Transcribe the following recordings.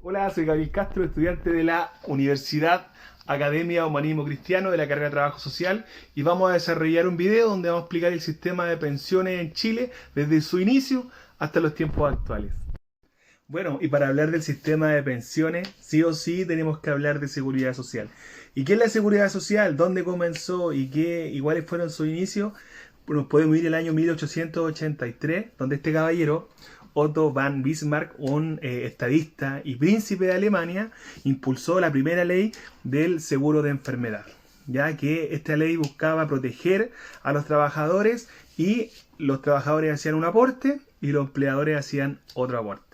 Hola, soy Gabriel Castro, estudiante de la Universidad Academia Humanismo Cristiano de la carrera de Trabajo Social, y vamos a desarrollar un video donde vamos a explicar el sistema de pensiones en Chile desde su inicio hasta los tiempos actuales. Bueno, y para hablar del sistema de pensiones, sí o sí tenemos que hablar de seguridad social. ¿Y qué es la seguridad social? ¿Dónde comenzó? ¿Y cuáles fueron sus inicios? Nos podemos ir al año 1883, donde este caballero, Otto von Bismarck, un estadista y príncipe de Alemania, impulsó la primera ley del seguro de enfermedad, ya que esta ley buscaba proteger a los trabajadores, y los trabajadores hacían un aporte y los empleadores hacían otro aporte.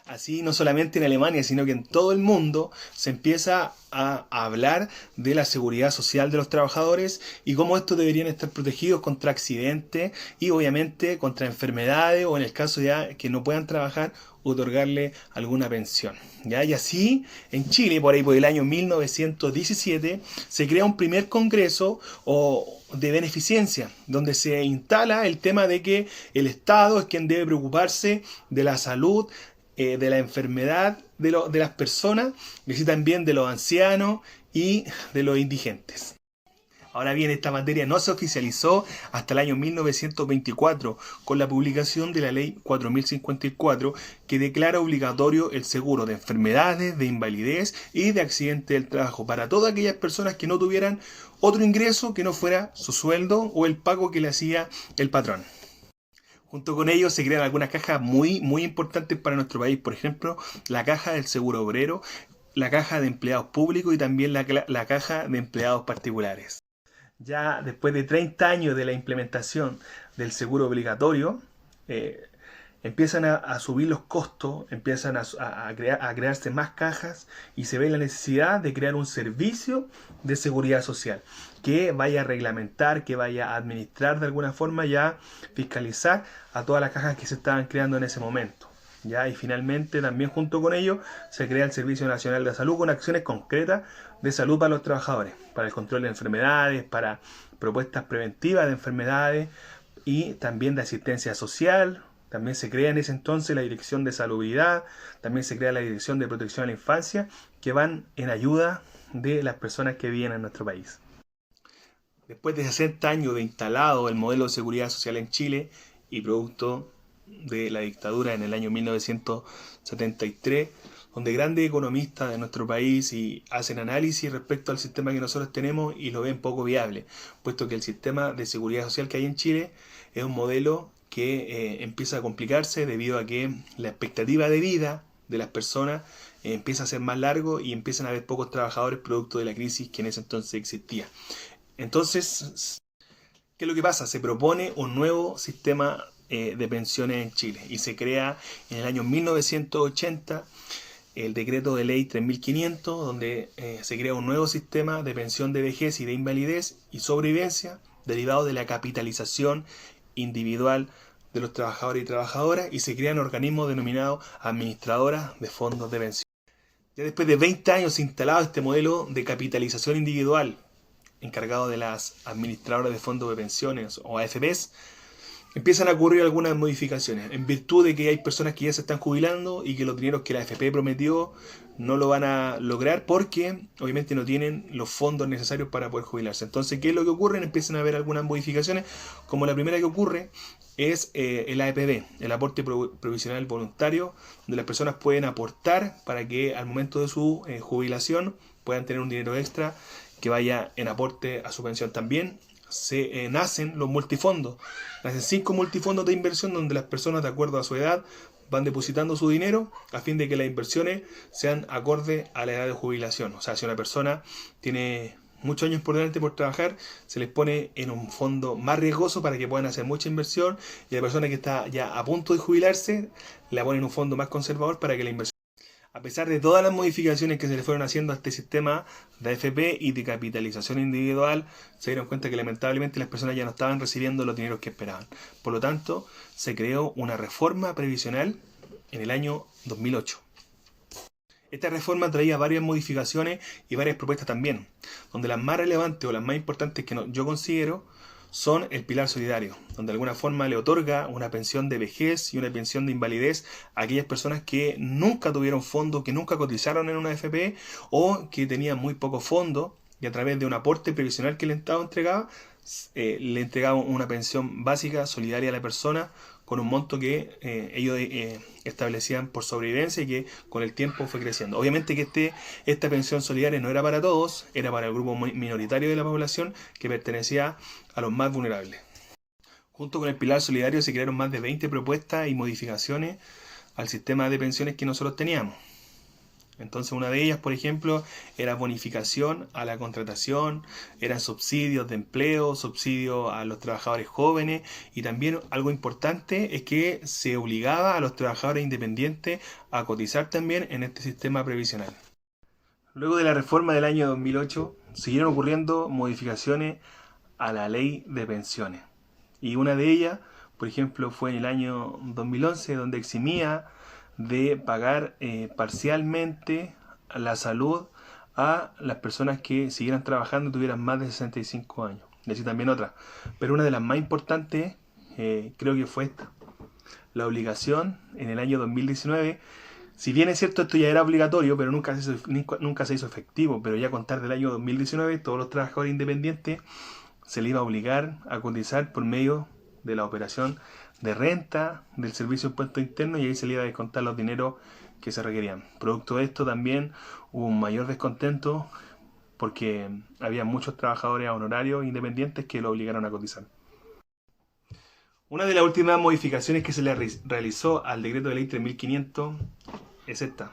Así, no solamente en Alemania, sino que en todo el mundo se empieza a hablar de la seguridad social de los trabajadores y cómo estos deberían estar protegidos contra accidentes y obviamente contra enfermedades, o en el caso ya que no puedan trabajar, otorgarle alguna pensión. ¿Ya? Y así, en Chile, por ahí por el año 1917, se crea un primer congreso de beneficencia, donde se instala el tema de que el Estado es quien debe preocuparse de la salud, de la enfermedad de las personas, y así también de los ancianos y de los indigentes. Ahora bien, esta materia no se oficializó hasta el año 1924 con la publicación de la Ley 4054, que declara obligatorio el seguro de enfermedades, de invalidez y de accidente del trabajo para todas aquellas personas que no tuvieran otro ingreso que no fuera su sueldo o el pago que le hacía el patrón. Junto con ello se crean algunas cajas muy importantes para nuestro país, por ejemplo, la caja del seguro obrero, la caja de empleados públicos y también la caja de empleados particulares. Ya después de 30 años de la implementación del seguro obligatorio, eh, empiezan a subir los costos, empiezan a crearse más cajas, y se ve la necesidad de crear un servicio de seguridad social que vaya a reglamentar, que vaya a administrar de alguna forma, ya fiscalizar a todas las cajas que se estaban creando en ese momento. ¿Ya? Y finalmente también junto con ello se crea el Servicio Nacional de Salud, con acciones concretas de salud para los trabajadores, para el control de enfermedades, para propuestas preventivas de enfermedades y también de asistencia social. También se crea en ese entonces la Dirección de Salubridad, también se crea la Dirección de Protección a la Infancia, que van en ayuda de las personas que viven en nuestro país. Después de 60 años de instalado el modelo de seguridad social en Chile y producto de la dictadura en el año 1973, donde grandes economistas de nuestro país hacen análisis respecto al sistema que nosotros tenemos y lo ven poco viable, puesto que el sistema de seguridad social que hay en Chile es un modelo que empieza a complicarse debido a que la expectativa de vida de las personas empieza a ser más largo y empiezan a haber pocos trabajadores producto de la crisis que en ese entonces existía. Entonces, ¿qué es lo que pasa? Se propone un nuevo sistema de pensiones en Chile y se crea en el año 1980 el decreto de ley 3500, donde se crea un nuevo sistema de pensión de vejez y de invalidez y sobrevivencia derivado de la capitalización individual de los trabajadores y trabajadoras, y se crean organismos denominados administradoras de fondos de pensión. Ya después de 20 años instalado este modelo de capitalización individual, encargado de las administradoras de fondos de pensiones o AFPs, empiezan a ocurrir algunas modificaciones, en virtud de que hay personas que ya se están jubilando y que los dineros que la AFP prometió no lo van a lograr porque obviamente no tienen los fondos necesarios para poder jubilarse. Entonces, ¿qué es lo que ocurre? Empiezan a haber algunas modificaciones, como la primera que ocurre es el APB, el aporte provisional voluntario, donde las personas pueden aportar para que al momento de su jubilación puedan tener un dinero extra que vaya en aporte a su pensión. También nacen los multifondos. Nacen 5 multifondos de inversión donde las personas, de acuerdo a su edad, van depositando su dinero a fin de que las inversiones sean acorde a la edad de jubilación. O sea, si una persona tiene muchos años por delante por trabajar, se les pone en un fondo más riesgoso para que puedan hacer mucha inversión, y a la persona que está ya a punto de jubilarse la ponen en un fondo más conservador para que la inversión... A pesar de todas las modificaciones que se le fueron haciendo a este sistema de AFP y de capitalización individual, se dieron cuenta que lamentablemente las personas ya no estaban recibiendo los dineros que esperaban. Por lo tanto, se creó una reforma previsional en el año 2008. Esta reforma traía varias modificaciones y varias propuestas también, donde las más relevantes o las más importantes que yo considero son el pilar solidario, donde de alguna forma le otorga una pensión de vejez y una pensión de invalidez a aquellas personas que nunca tuvieron fondo, que nunca cotizaron en una AFP o que tenían muy poco fondo y a través de un aporte previsional que el Estado entregaba, le entregaba una pensión básica solidaria a la persona con un monto que ellos establecían por sobrevivencia y que con el tiempo fue creciendo. Obviamente que esta pensión solidaria no era para todos, era para el grupo minoritario de la población que pertenecía a los más vulnerables. Junto con el pilar solidario se crearon más de 20 propuestas y modificaciones al sistema de pensiones que nosotros teníamos. Entonces una de ellas, por ejemplo, era bonificación a la contratación, eran subsidios de empleo, subsidios a los trabajadores jóvenes y también algo importante es que se obligaba a los trabajadores independientes a cotizar también en este sistema previsional. Luego de la reforma del año 2008, siguieron ocurriendo modificaciones a la ley de pensiones. Y una de ellas, por ejemplo, fue en el año 2011, donde eximía de pagar parcialmente la salud a las personas que siguieran trabajando y tuvieran más de 65 años. Y así también otras. Pero una de las más importantes creo que fue esta. La obligación en el año 2019, si bien es cierto esto ya era obligatorio, pero nunca se hizo efectivo, pero ya a contar del año 2019 todos los trabajadores independientes se les iba a obligar a cotizar por medio de la operación de renta del servicio de impuesto interno y ahí se le iba a descontar los dineros que se requerían. Producto de esto también hubo un mayor descontento porque había muchos trabajadores honorarios independientes que lo obligaron a cotizar. Una de las últimas modificaciones que se le realizó al decreto de ley 3500 es esta: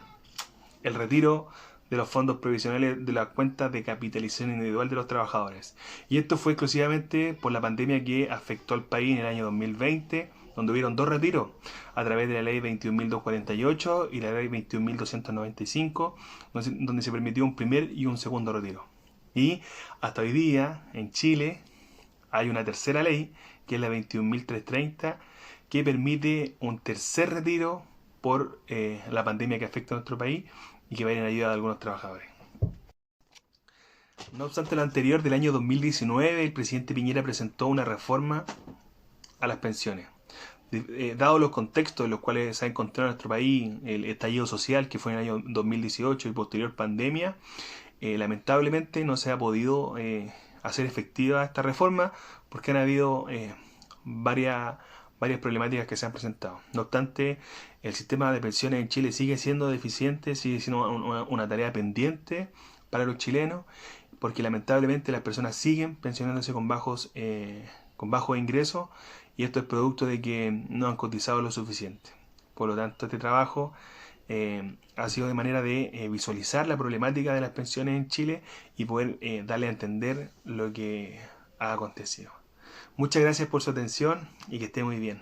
el retiro de los fondos provisionales de las cuentas de capitalización individual de los trabajadores. Y esto fue exclusivamente por la pandemia que afectó al país en el año 2020, donde hubieron dos retiros a través de la ley 21.248 y la ley 21.295, donde se permitió un primer y un segundo retiro. Y hasta hoy día, en Chile, hay una tercera ley, que es la 21.330, que permite un tercer retiro por la pandemia que afecta a nuestro país y que vaya en ayuda de algunos trabajadores. No obstante lo anterior, del año 2019 el presidente Piñera presentó una reforma a las pensiones. Dado los contextos en los cuales se ha encontrado nuestro país, el estallido social que fue en el año 2018 y posterior pandemia, lamentablemente no se ha podido hacer efectiva esta reforma porque han habido varias problemáticas que se han presentado. No obstante, el sistema de pensiones en Chile sigue siendo deficiente, sigue siendo una tarea pendiente para los chilenos, porque lamentablemente las personas siguen pensionándose con bajos ingresos y esto es producto de que no han cotizado lo suficiente. Por lo tanto, este trabajo ha sido de manera de visualizar la problemática de las pensiones en Chile y poder darle a entender lo que ha acontecido. Muchas gracias por su atención y que esté muy bien.